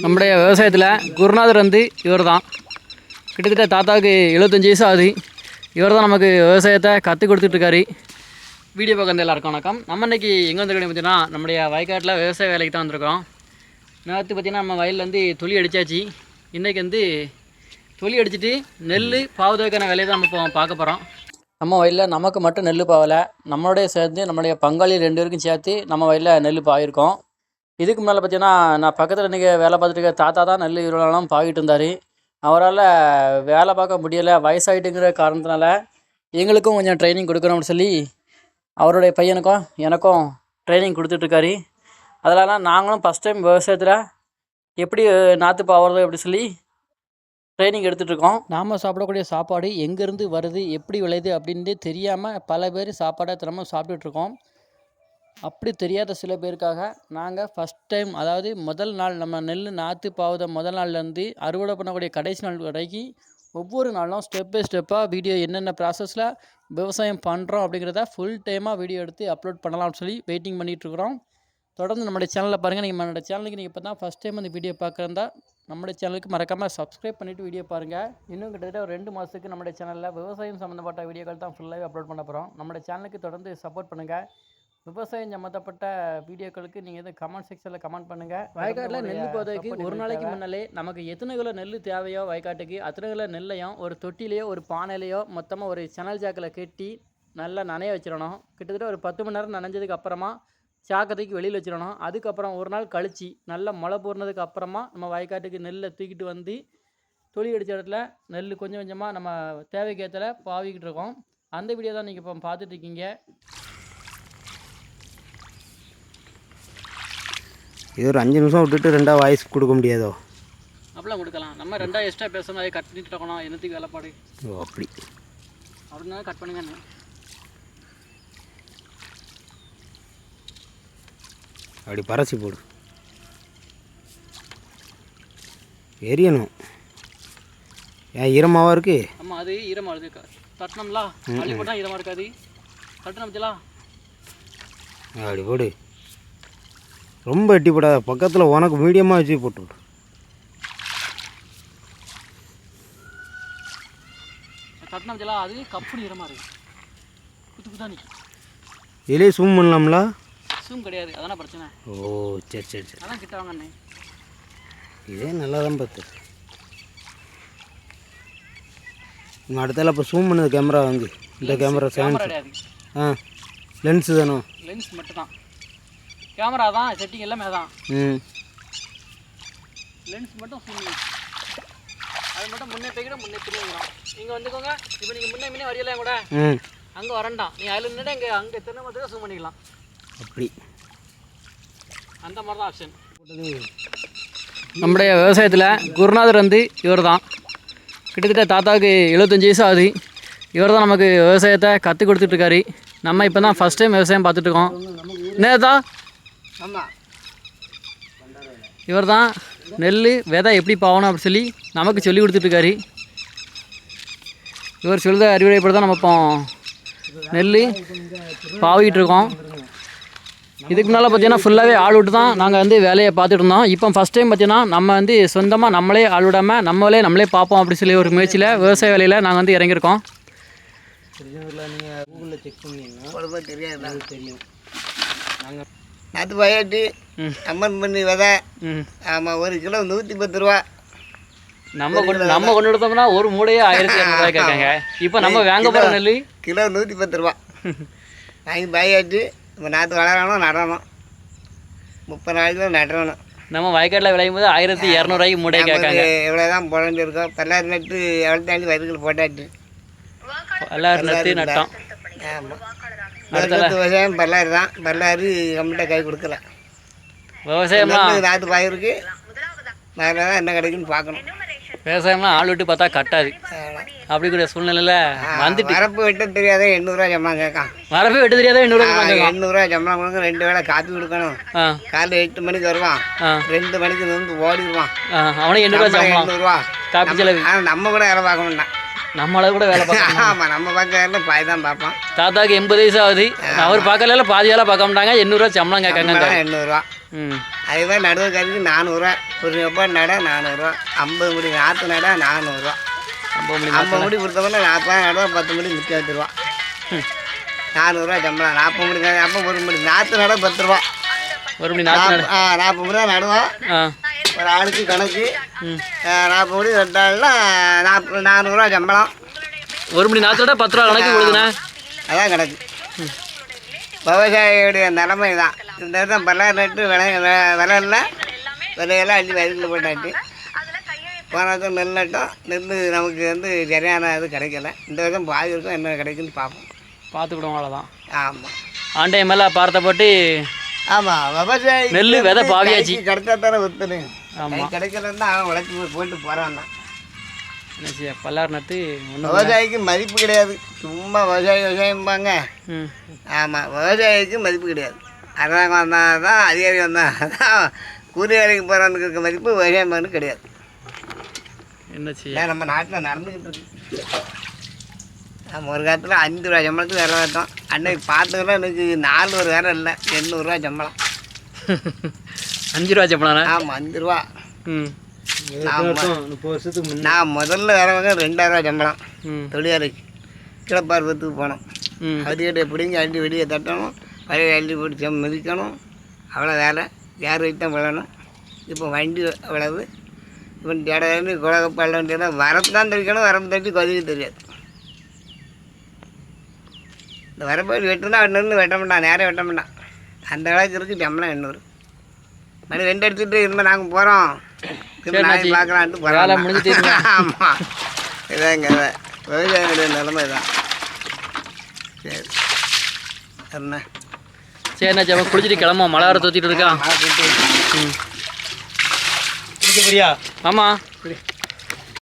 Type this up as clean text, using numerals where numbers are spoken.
நம்முடைய விவசாயத்தில் குருநாதர் வந்து இவர் தான். கிட்டத்தட்ட தாத்தாவுக்கு 75 வயசு ஆகுது. இவர் தான் நமக்கு விவசாயத்தை கற்றுக் கொடுத்துட்ருக்காரு. வீடியோ பார்க்க எல்லாருக்கும் வணக்கம். நம்ம இன்றைக்கி எங்கே வந்துருக்கோம் பார்த்தீங்கன்னா, நம்முடைய வயக்காட்டில் விவசாய வேலைக்கு தான் வந்திருக்கோம். நேற்று பார்த்திங்கன்னா நம்ம வயலில் வந்து தொலி அடித்தாச்சு. இன்றைக்கி வந்து தொலி அடிச்சுட்டு நெல் பாவதற்கான வேலையை தான் நம்ம இப்போ பார்க்க போகிறோம். நம்ம வயலில் நமக்கு மட்டும் நெல் பாவலை, நம்மளோடைய சேர்ந்து நம்மளுடைய பங்காளி 2 பேருக்கும் சேர்த்து நம்ம வயலில் நெல் பாயிருக்கோம். இதுக்கு முன்னால் பார்த்தீங்கன்னா, நான் பக்கத்தில் இன்றைக்கி வேலை பார்த்துட்டு இருக்க தாத்தா தான் நெல் இவ்வளோ நாளும் பாவிட்டு இருந்தார். அவரால் வேலை பார்க்க முடியலை, வயசாகிட்டுங்கிற காரணத்தினால எங்களுக்கும் கொஞ்சம் ட்ரைனிங் கொடுக்கணும்னு சொல்லி அவருடைய பையனுக்கும் எனக்கும் ட்ரைனிங் கொடுத்துட்ருக்காரு. அதனால் நாங்களும் ஃபஸ்ட் டைம் விவசாயத்தில் எப்படி நாற்று பாவுறது அப்படி சொல்லி ட்ரைனிங் எடுத்துகிட்ருக்கோம். நாம் சாப்பிடக்கூடிய சாப்பாடு எங்கேருந்து வருது, எப்படி விளையுது அப்படின்ட்டு தெரியாமல் பல பேர் சாப்பாடை தினமும் சாப்பிட்டுட்ருக்கோம். அப்படி தெரியாத சில பேருக்காக நாங்கள் ஃபஸ்ட் டைம், அதாவது முதல் நாள் நம்ம நெல் நாற்று பாவுத முதல் நாள்லேருந்து அறுவடை பண்ணக்கூடிய கடைசி நாள் வரைக்கும் ஒவ்வொரு நாளும் ஸ்டெப் பை ஸ்டெப்பாக வீடியோ என்னென்ன ப்ராசஸில் விவசாயம் பண்ணுறோம் அப்படிங்கிறத ஃபுல் டைமாக வீடியோ எடுத்து அப்லோட் பண்ணலாம்னு சொல்லி வெயிட்டிங் பண்ணிகிட்ருக்குறோம். தொடர்ந்து நம்மளுடைய சேனலில் பாருங்கள். நீங்கள் நம்மளோட சேனலுக்கு நீங்கள் இப்போ தான் ஃபஸ்ட் டைம் அந்த வீடியோ பார்க்குறதா நம்மளுடைய சேனலுக்கு மறக்காமல் சப்ஸ்கிரைப் பண்ணிவிட்டு வீடியோ பாருங்கள். இன்னும் கிட்டத்தட்ட ஒரு 2 மாதத்துக்கு நம்மளுடைய சேனலில் விவசாயம் சம்மந்தப்பட்ட வீடியோக்கள் தான் ஃபுல்லாகவே அப்லோட் பண்ண போகிறோம். நம்மளுடைய சேனலுக்கு தொடர்ந்து சப்போர்ட் பண்ணுங்கள். விவசாயம் சம்மந்தப்பட்ட வீடியோக்களுக்கு நீங்கள் எதுவும் கமெண்ட் செக்ஷனில் கமெண்ட் பண்ணுங்கள். வயக்காட்டில் நெல் போதைக்கு ஒரு நாளைக்கு முன்னாலே நமக்கு எத்தனை கிலோ நெல் தேவையோ வயக்காட்டுக்கு அத்தனை கிலோ நெல்லையும் ஒரு தொட்டிலையோ ஒரு பானையிலையோ மொத்தமாக ஒரு சேனல் ஜாக்கில் கட்டி நல்லா நனைய வச்சிடணும். கிட்டத்தட்ட ஒரு 10 மணி நேரம் நனைஞ்சதுக்கு அப்புறமா சாக்கத்தைக்கு வெளியில் வச்சிடணும். அதுக்கப்புறம் ஒரு நாள் கழித்து நல்லா மழை போடுறதுக்கு அப்புறமா நம்ம வயக்காட்டுக்கு நெல்லை தூக்கிட்டு வந்து தொலி அடித்த இடத்துல நெல் கொஞ்சம் கொஞ்சமாக நம்ம தேவைக்கேற்றல பாவிக்கிட்டு இருக்கோம். அந்த வீடியோ தான் நீங்கள் இப்போ பார்த்துட்ருக்கீங்க. இது ஒரு 5 நிமிஷம் விட்டுட்டு 2ஆவது வாய்ஸ் கொடுக்க முடியாதோ? அப்படிலாம் கொடுக்கலாம். நம்ம 2 எக்ஸ்ட்ரா பேசணும், அதை கட் பண்ணிட்டு இருக்கணும். என்னத்துக்கு வேலைப்பாடு? ஓ அப்படி அப்படின்னா கட் பண்ணுங்கன்னு. அப்படி பறசி போடு, எரியணும். ஏன் ஈரமாவா இருக்கு? ஆமாம், அது ஈரமாக இருக்குது. தட்டினோம்ல அள்ளி போட்டால் ஈரமாக இருக்காது. தட்டின பற்றியா அப்படி போடு. ரொம்ப எட்டி போடாத, பக்கத்தில் உனக்கு மீடியமாக வச்சு போட்டுவிடு. தட்டின பற்றியா அது கப்புனு ஈரமாக இருக்குது. குத்து குத்தா நிற்கும். இதுலேயே சூம் பண்ணலாம்ல? சூம் கிடையாது, அதான பிரச்சனை. ஓ சரி சரி சரி, அதான் கிட்ட வாங்கண்ணே. இதே நல்லா தான் பார்த்து. நம்ம அடுத்தால இப்போ சூம் பண்ணது கேமரா வாங்கி, இந்த கேமரா கிடையாது. லென்ஸு தானோ? லென்ஸ் மட்டும் தான், கேமரா தான் செட்டிங் எல்லாமே தான். லென்ஸ் மட்டும் சூம் பண்ணி அது மட்டும் முன்னே போய்கிட்ட முன்னே பின்னாடி. நீங்கள் வந்துக்கோங்க. இப்போ நீங்கள் முன்னே வரையலாம் கூட அங்கே வரண்டாம். நீ அதில் நின்று அங்கே தென்னை மரத்துக்கு சூம் பண்ணிக்கலாம். அப்படி அந்த மாதிரி தான் ஆப்ஷன். நம்முடைய விவசாயத்தில் குருநாதர் வந்து இவர் தான். கிட்டத்தட்ட தாத்தாவுக்கு 75 வயசு ஆகுது. இவர் தான் நமக்கு விவசாயத்தை கற்றுக் கொடுத்துட்ருக்காரு. நம்ம இப்போ தான் ஃபஸ்ட் டைம் விவசாயம் பார்த்துட்ருக்கோம். என்னதா? ஆமாம், இவர் தான் நெல் விதை எப்படி பாவணும் அப்படின்னு சொல்லி நமக்கு சொல்லி கொடுத்துட்ருக்காரு. இவர் சொல்லுத அறிவுரைப்படி தான் நம்ம இப்போ நெல் பாவிக்கிட்டு இருக்கோம். இதுக்கு முன்னால் பார்த்தீங்கன்னா ஃபுல்லாகவே ஆள் விட்டு தான் நாங்கள் வந்து வேலையை பார்த்துட்டு இருந்தோம். இப்போ ஃபஸ்ட் டைம் பார்த்தீங்கன்னா நம்ம வந்து சொந்தமாக நம்மளே ஆள் விடாமல் நம்மளே பார்ப்போம் அப்படி சொல்லி ஒரு முயற்சியில் விவசாய வேலையில் நாங்கள் வந்து இறங்கியிருக்கோம். நீங்கள் கூகுளில் செக் பண்ணிங்கன்னா தெரியாது, தெரியும். நாங்கள் நாற்று பாயாட்டி அம்மன் பண்ணி விதை. ஆமாம், 1 கிலோ 110 ரூபா. நம்ம கொண்டு எடுத்தோம்னா ஒரு மூடையே 1200 கேட்காங்க. இப்போ நம்ம வாங்க போகிற நெல் கிலோ 110 ரூபா. வாங்கி பாயாட்டி நம்ம நாற்று வளரணும், நடணும். 30 நாளைக்கு தான் நடணும். நம்ம வயக்காட்டில் விளையும் போது 1200 மூடையை கேட்காங்க. எவ்வளோ தான் புழஞ்சிருக்கோம். பல்லாறு நட்டு எவ்வளோ தாண்டி வயதுகள் போட்டாச்சு. பல்லாறு நட்டு நட்டோம். ஆமாம், விவசாயம் பல்லாறு தான். பல்லாறு கம்மிட்ட கை கொடுக்கல. விவசாயம்லாம் நாற்று பாயிருக்கு, அதில் தான் என்ன கிடைக்குன்னு பார்க்கணும். விவசாயம்லாம் ஆள் விட்டு பார்த்தா கட்டாது. அப்படிங்கிற சூழ்நிலையில் வந்துட்டு வரப்பு வெட்ட தெரியாத 800 ரூபா சம்பளம் கேட்கான். வரப்பே வெட்ட தெரியாத 800 ரூபா சம்பளம் கொடுக்க, 2 வேளை காப்பி கொடுக்கணும். காலைல 8 மணிக்கு வருவான், 2 மணிக்கு வந்து ஓடிடுவான். அவனே 800 ரூபா காப்பி செலவு. ஆனால் நம்ம கூட வேலை பார்க்க மாட்டான். நம்மளை கூட வேலை பார்க்கலாம். ஆமாம், நம்ம பார்க்கறதுல பாதி தான் பார்ப்போம். தாத்தாவுக்கு 80 வயசு ஆகுது. அவர் பார்க்கல பாதி வேலை பார்க்க மாட்டாங்க. 800 ரூபா சம்பளம் கேட்காங்க. 800 ரூபா ம். அதே மாதிரி நடுவு கறிக்கு 400 ஒரு எப்போ நட 400 50 முடி நாற்று நட 400 50 முடி கொடுத்தோம்னா 40 நடுவா 10 முடி 38 ரூபா 400 சம்பளம் 40 முடி அப்போ ஒரு முடி நாற்று நட 10 ரூபா ஒரு மணி நாற்று 40 முடி தான் நடுவோம் ஒரு ஆளுக்கு கணக்கு 40 முடி வெட்டாள்னா 400 சம்பளம் ஒரு மணி நாற்றோட 10 ரூபா கணக்கு கொடுக்குண்ணே. அதான் கணக்கு. விவசாயியுடைய நிலைமை தான். இந்த வருஷம் பல்லாயிரம் நட்டு விலையெல்லாம் அள்ளி வயலுக்குள்ள போட்டாச்சு. போன வருஷம் நெல் நட்டோம். நெல் நமக்கு வந்து சரியான இது கிடைக்கல. இந்த வருஷம் பாதி வருஷம் என்ன கிடைக்குன்னு பார்ப்போம். பார்த்துக்கிடுவோம் அவ்வளோதான். ஆமாம் ஆண்டை மேலே பார்த்த போட்டு ஆமாம் விவசாயி நெல் விதை பாவியாச்சு. கிடைச்சா தானே விற்றுனு. ஆமாம் கிடைக்கலன்னா அவன் உழைச்சி போட்டு போகிறான். என்ன செய்ய பல்லார் நட்டு ஒன்றும் விவசாயிக்கு மதிப்பு கிடையாது. சும்மா விவசாயம்பாங்க. ஆமாம் விவசாயிக்கு மதிப்பு கிடையாது. அரசாங்கம் வந்தால் தான் அதிகாரி வந்தால் தான் கூலி வேலைக்கு போகிறவனுக்கு இருக்க மதிப்பு விவசாயம் பண்ணு கிடையாது. என்ன செய்ய நம்ம நாட்டில் நடந்துக்கிட்டு இருக்கு. நம்ம ஒரு காலத்தில் 5 ரூபா சம்பளத்துக்கு வேலை பார்த்தோம். அன்னைக்கு பார்த்துக்கலாம் எனக்கு 4 ஒரு வேலை இல்லை 800 ரூபா சம்பளம். 5 ரூபா சம்பளம். ஆமாம் 5 ரூபா. ம் 30 வருஷத்துக்கு முன்னே நான் முதல்ல வேலை வாங்க 2000 ரூபா சம்பளம். தொழிலாளிக்கு கிளப்பார்பத்துக்கு போனோம். அதுக்கிட்ட பிடிங்கி அள்ளி வெளியே தட்டணும், பழைய அள்ளி போட்டு மிதிக்கணும். அவ்வளோ வேலை. யார் வச்சு தான் விழணும். இப்போ வண்டி அவ்வளவு. இப்போ இடையில குலகப்பால் வண்டியெல்லாம் வரப்பு தான் தெரிக்கணும். வரப்பு தட்டி கொதிக்க தெரியாது. இந்த வரப்பு வெட்டுனா நின்று வெட்ட மாட்டான், நேரம் வெட்ட மாட்டான். அந்த அளவுக்கு இருக்குது சம்பளம் 800. மணி 2 எடுத்துகிட்டு இனிமேல் நாங்கள் போகிறோம். நாளைக்கு பார்க்கலான்ட்டு போகிறோம். ஆமாம் இதாங்க விவசாயிகளுடைய நிலைமை தான். சரி என்ன சரிண்ணா ஜப்பா குளிச்சுட்டு கிளம்புவோம். மழை வர தூத்திட்டு இருக்கா. பிடிக்க போறியா? ஆமாம்